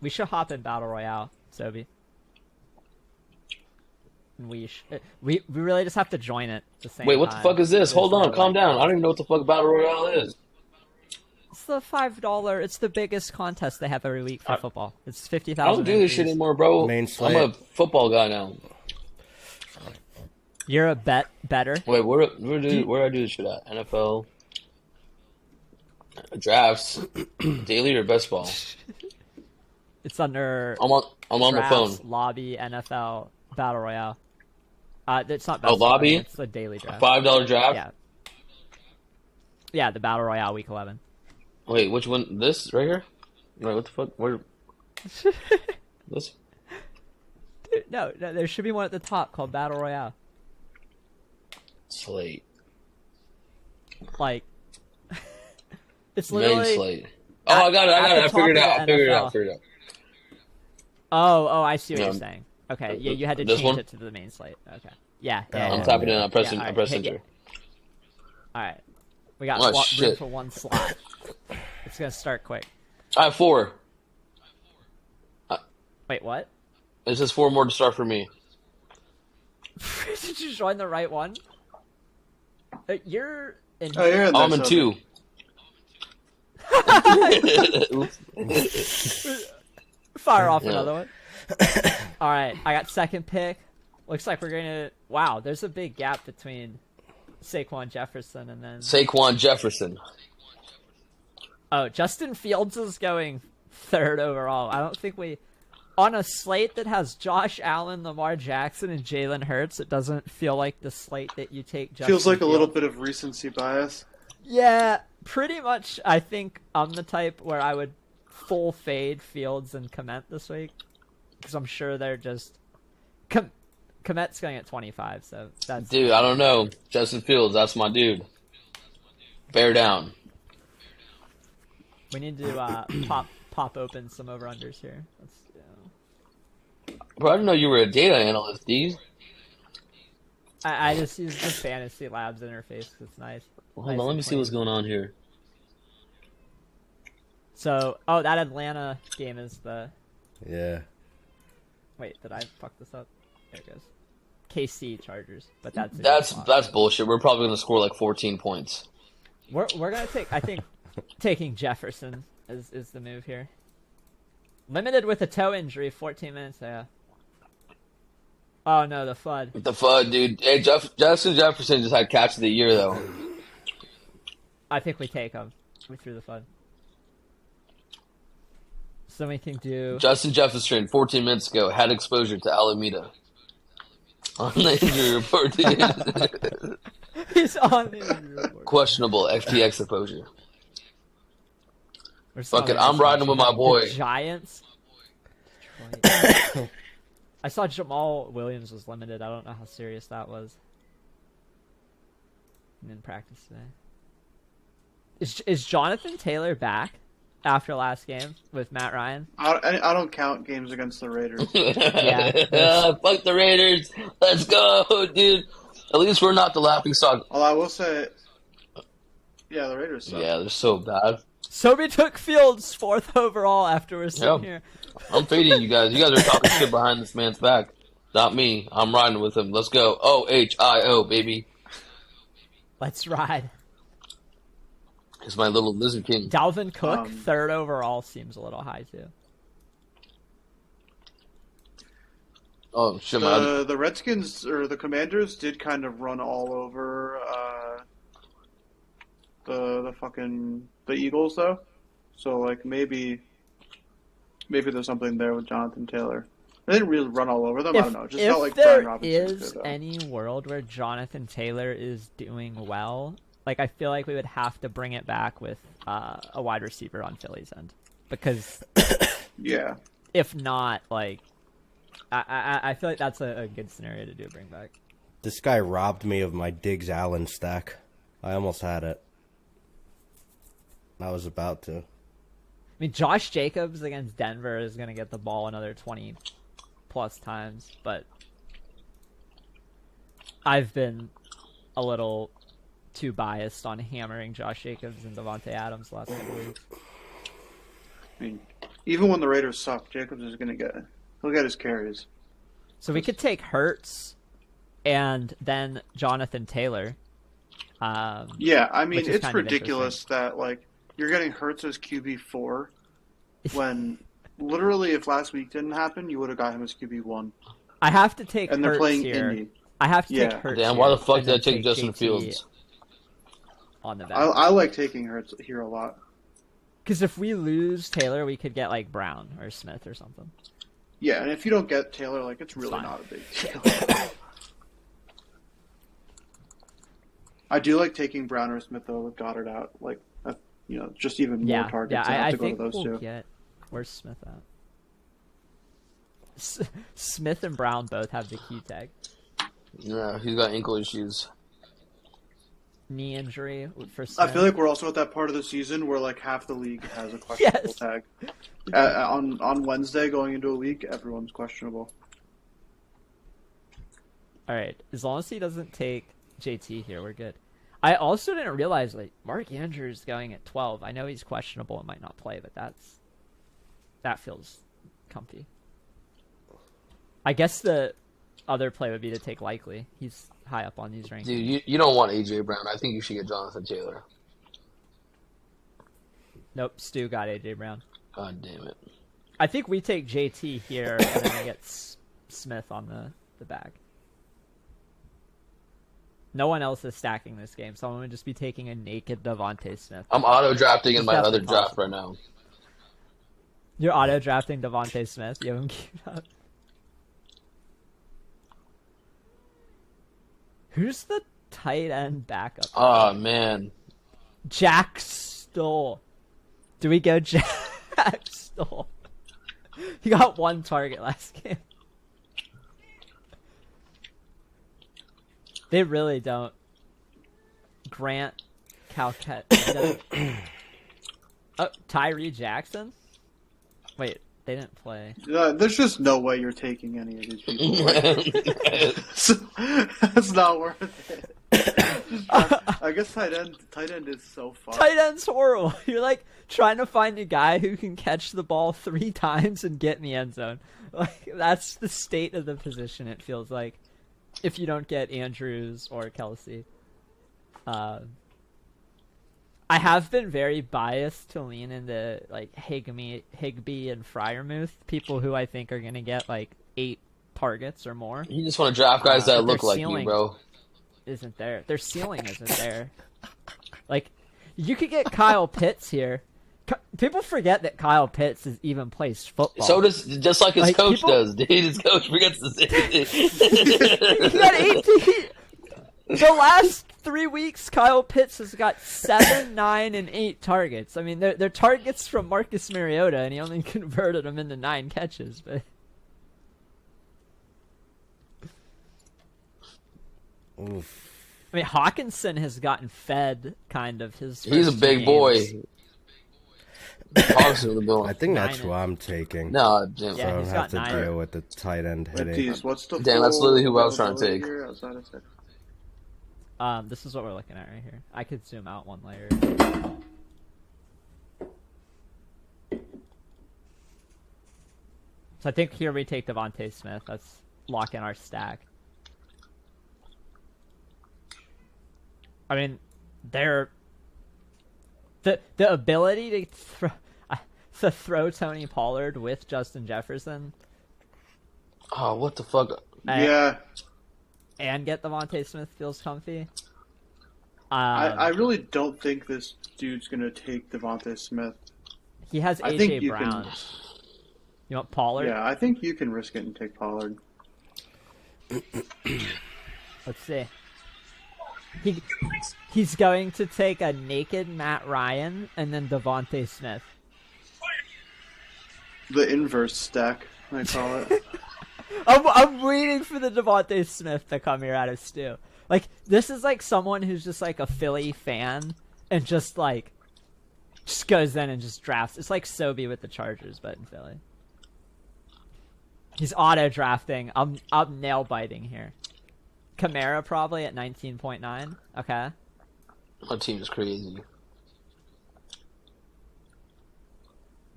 We should hop in battle royale, Soby. And we really just have to join it at the same Wait, what the time. fuck is this? There's Hold no, on, calm like- down. I don't even know what the fuck Battle Royale is. It's the $5. It's the biggest contest they have every week for football. It's 50,000. I don't do this shit entries. anymore, bro. Main I'm slate. a football guy now. You're a better. Wait, where do I do this shit at? NFL drafts, daily or best ball? It's under I'm on my drafts, phone. lobby, NFL, battle royale. It's not Oh, best ball, lobby? It's the daily draft. $5 draft. Yeah. Yeah, the battle royale week 11. Wait, which one? This right here? Wait, what the fuck? Where? This? Dude, no, there should be one at the top called battle royale. Slate. Like, it's Main literally. slate. Oh, I got it. at the I figured it top out. of the NFL. Figured it out. Oh, I see what Yeah. you're saying. Okay, yeah, you had to This change one? it to the main slate. Okay, yeah. I'm tapping in. I press Yeah, all right, press hit enter. All right, we got Oh, room shit. for 1 slot. It's gonna start quick. I have 4. Wait, what? It's just 4 more to start for me. Did you join the right one? You're in. Oh, you're in there, I'm in Soby. 2. Fire off Yeah. another one. All right, I got second pick. Looks like we're gonna. Wow, there's a big gap between Saquon Jefferson and then. Saquon Jefferson. Oh, Justin Fields is going 3rd overall. I don't think we... On a slate that has Josh Allen, Lamar Jackson, and Jalen Hurts, it doesn't feel like the slate that you take Justin Feels like Fields. a little bit of recency bias. Yeah, pretty much. I think I'm the type where I would full fade Fields and Komet this week. Because I'm sure they're just... Komet's going at 25, so that's... Dude, I don't know. Justin Fields, that's my dude. Bear down. We need to pop open some over-unders here. Let's... Bro, I didn't know you were a data analyst, Deeze. I just use the Fantasy Labs interface 'cause it's nice. Well, hold on, let me see what's going on here. So, oh, that Atlanta game is the... Yeah. Wait, did I fuck this up? There it goes. KC Chargers, but that's... That's bullshit. We're probably going to score like 14 points. We're going to take... I think taking Jefferson is the move here. Limited with a toe injury, 14 minutes, yeah. Oh, no, the FUD. The FUD, dude. Hey, Justin Jefferson just had catch of the year, though. I think we take him. We threw the FUD. So we can do... Justin Jefferson, 14 minutes ago, had exposure to Alameda. On the injury report. He's on the injury report. Questionable FTX exposure. Fuck it, Something I'm riding with my boy. The Giants. Detroit. I saw Jamal Williams was limited. I don't know how serious that was. In practice today. Is Jonathan Taylor back after last game with Matt Ryan? I don't count games against the Raiders. Yeah. Fuck the Raiders. Let's go, dude. At least we're not the laughing stock. Although I will say, yeah, the Raiders suck. Yeah, they're so bad. Soby took Fields 4th overall after we're sitting here. I'm fading you guys. You guys are talking shit behind this man's back. Not me. I'm riding with him. Let's go. OHIO, baby. Let's ride. He's my little lizard king. Dalvin Cook, 3rd overall, seems a little high too. Oh, shit, man. The Redskins, or the Commanders, did kind of run all over the Eagles, though. So, like, maybe there's something there with Jonathan Taylor. They didn't really run all over them. I don't know. It just felt like Brian Robinson If there is any world where Jonathan Taylor is doing well, like, I feel like we would have to bring it back with a wide receiver on Philly's end. Because yeah, if not, like, I feel like that's a good scenario to bring back. This guy robbed me of my Diggs Allen stack. I almost had it. I was about to. I mean, Josh Jacobs against Denver is going to get the ball another 20-plus times, but I've been a little too biased on hammering Josh Jacobs and Devontae Adams last couple weeks. I mean, even when the Raiders suck, Jacobs is he'll get his carries. So we could take Hurts and then Jonathan Taylor. Yeah, I mean, it's kind of ridiculous that, like, you're getting Hurts as QB4 when literally if last week didn't happen, you would have got him as QB1. I have to take and they're Hurts playing here. Indy. I have to take Yeah. Hurts. Damn, why the here fuck and did I then take Justin JT Fields? On the back. I like taking Hurts here a lot. Because if we lose Taylor, we could get like Brown or Smith or something. Yeah, and if you don't get Taylor, like, it's really fine. not a big deal. I do like taking Brown or Smith, though, with Goddard out. Like, just even more targets. Yeah, I to go think to those we'll two. get... Where's Smith at? Smith and Brown both have the Q tag. Yeah, he's got ankle issues. Knee injury for Smith. I feel like we're also at that part of the season where, like, half the league has a questionable tag. On Wednesday, going into a week, everyone's questionable. All right, as long as he doesn't take JT here, we're good. I also didn't realize, like, Mark Andrews going at 12. I know he's questionable and might not play, but that feels comfy. I guess the other play would be to take Likely. He's high up on these rankings. Dude, you don't want A.J. Brown. I think you should get Jonathan Taylor. Nope, Stu got AJ Brown. God damn it. I think we take JT here and then we get Smith on the back. No one else is stacking this game. Someone would just be taking a naked Devontae Smith. I'm auto drafting in It's my other definitely draft possible. right now. You're auto drafting Devontae Smith. You haven't queued up. Who's the tight end backup? Oh man, Jack Stoll. Do we go Jack Stoll? He got 1 target last game. They really don't. Grant Calcat. Oh, Tyree Jackson? Wait, they didn't play. There's just no way you're taking any of these people. That's not worth it. I guess tight end is so fun. Tight end's horrible. You're like trying to find a guy who can catch the ball 3 times and get in the end zone. Like that's the state of the position. It feels like if you don't get Andrews or Kelsey. I have been very biased to lean into like Higbee and Freiermuth, people who I think are gonna get like 8 targets or more. you just want to draft guys that But look their like you, ceiling bro. Isn't there? Their ceiling isn't there. Like, you could get Kyle Pitts here. People forget that Kyle Pitts even plays football. So does just like his Like, coach people- does, dude. His coach forgets the same thing. He got 18. The last 3 weeks, Kyle Pitts has got 7, 9, and 8 targets. I mean, they're targets from Marcus Mariota, and he only converted them into 9 catches. But Oof. I mean, Hawkinson has gotten fed kind of his. He's a first big 2 boy. games. Hawkinson would I be think that's 9 who I'm taking. no, damn. So Yeah, I don't he's have got to 9. deal with the tight end But hitting. geez, what's the Damn, that's full literally who I was trying to availability take. here outside of six? This is what we're looking at right here. I could zoom out 1 layer. So I think here we take Devontae Smith. Let's lock in our stack. I mean, the ability to throw Tony Pollard with Justin Jefferson Oh, what the fuck? Yeah, and get Devontae Smith feels comfy. I really don't think this dude's gonna take Devontae Smith. He has I think AJ you Brown. can. You want Pollard? Yeah, I think you can risk it and take Pollard. Let's see. He's going to take a naked Matt Ryan and then Devontae Smith. The inverse stack, I call it. I'm waiting for the Devontae Smith to come here out of Stu. Like, this is like someone who's just like a Philly fan and just goes in and just drafts. It's like Soby with the Chargers, but in Philly. He's auto drafting. I'm nail biting here. Kamara probably at 19.9. Okay. My team is crazy.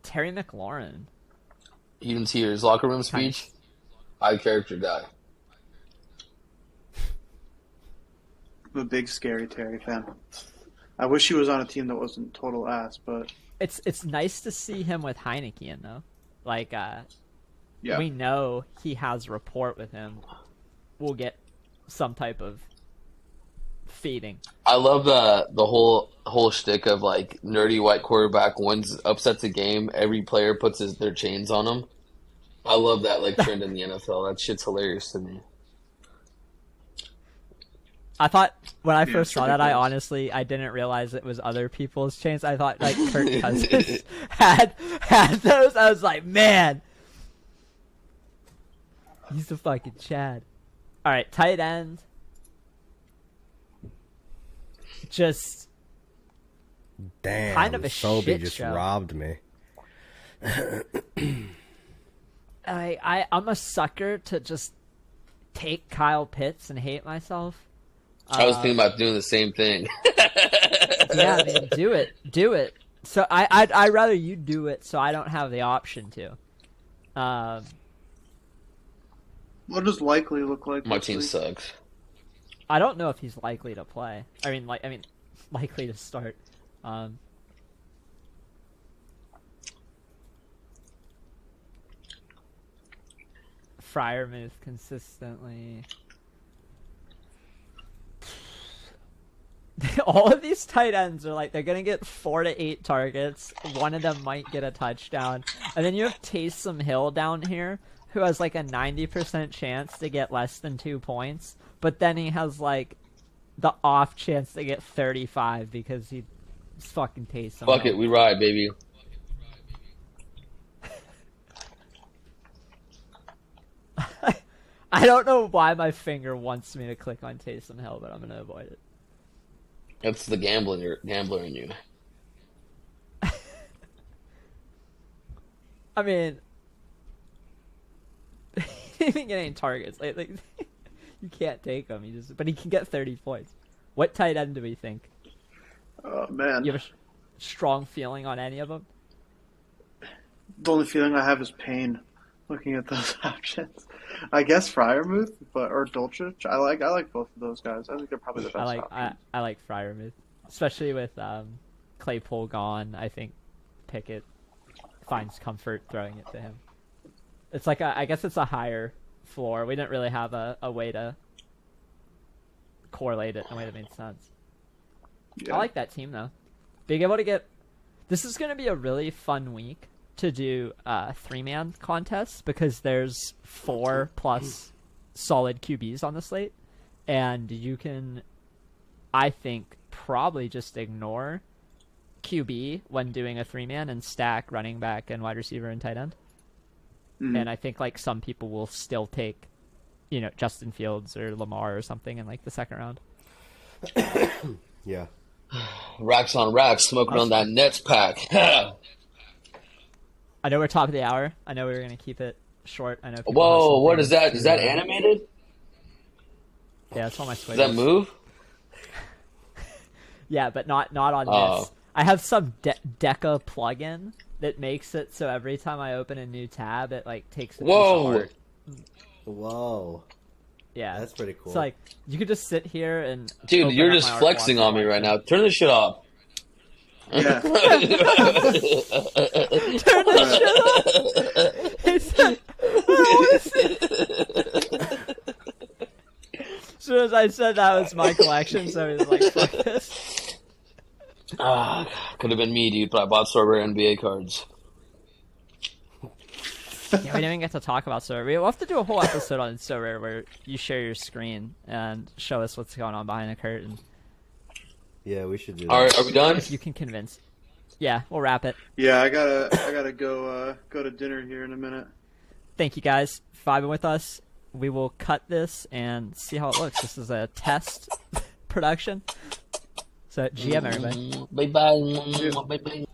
Terry McLaurin. You didn't see his locker room speech? High character guy. I'm a big scary Terry fan. I wish he was on a team that wasn't total ass, but It's nice to see him with Heineke in though. Like yeah. we know he has rapport with him. We'll get some type of feeding. I love the whole shtick of like nerdy white quarterback wins upsets a game. Every player puts their chains on him. I love that like trend in the NFL. That shit's hilarious to me. I thought when I Yeah, first it's saw that, I ridiculous. honestly didn't realize it was other people's chains. I thought like Kirk Cousins had those. I was like, man, he's a fucking Chad. All right, tight end. Just Damn, kind of a Soby shit just show. robbed me. I'm a sucker to just take Kyle Pitts and hate myself. I was thinking about doing the same thing. Yeah, I mean, do it. So I'd rather you do it, so I don't have the option to. What does likely look like? My this team week? sucks. I don't know if he's likely to play. I mean, likely to start. Freiermuth consistently. all of these tight ends are like, they're going to get 4 to 8 targets. One of them might get a touchdown. And then you have Taysom Hill down here, who has like a 90% chance to get less than 2 points. But then he has like the off chance to get 35 because he's fucking Taysom Fuck Hill. it, we ride, baby. I don't know why my finger wants me to click on Taysom Hill, but I'm going to avoid it. That's the gambler in you. I mean, he didn't get any targets. Like you can't take him. But he can get 30 points. What tight end do we think? Oh man, You have a strong feeling on any of them? the only feeling I have is pain looking at those options. I guess Freiermuth, or Dulcich. I like both of those guys. I think they're probably the best options. I like Freiermuth, especially with Claypool gone. I think Pickett finds comfort throwing it to him. It's like I guess it's a higher floor. We didn't really have a way to correlate it in a way that made sense. Yeah. I like that team though. Being able to get this is going to be a really fun week to do 3-man contests because there's 4 plus solid QBs on the slate, and you can, I think, probably just ignore QB when doing a 3-man and stack running back and wide receiver and tight end. Mhm. And I think like some people will still take, Justin Fields or Lamar or something in like the second round. Yeah. Racks on racks, smoking on that Nets pack. I know we're top of the hour. I know we were going to keep it short. I know. people have Whoa, some what is things that? to, Is that animated? Yeah, that's all my Does Swiggles. that move? Yeah, but not on Oh. this. I have some Deca plugin that makes it so every time I open a new tab, it like takes a piece of Whoa. art. Whoa. Yeah, That's pretty cool. It's like you could just sit here and Dude, open you're up just my art flexing wallet on me and right watch now. Turn this shit off. Yeah. it. Turn this shit off. He said, "What is it?" As soon as I said that was my collection, so he was like, "Fuck this." Could have been me, dude, but I bought Sober NBA cards. Yeah, we didn't even get to talk about Sorare. We'll have to do a whole episode on Sorare where you share your screen and show us what's going on behind the curtain. Yeah, we should do that. All right, are we done? If you can convince. Yeah, we'll wrap it. Yeah, I gotta go to dinner here in a minute. Thank you guys for vibing with us. We will cut this and see how it looks. This is a test production. So GM everybody. Bye bye. Bye bye.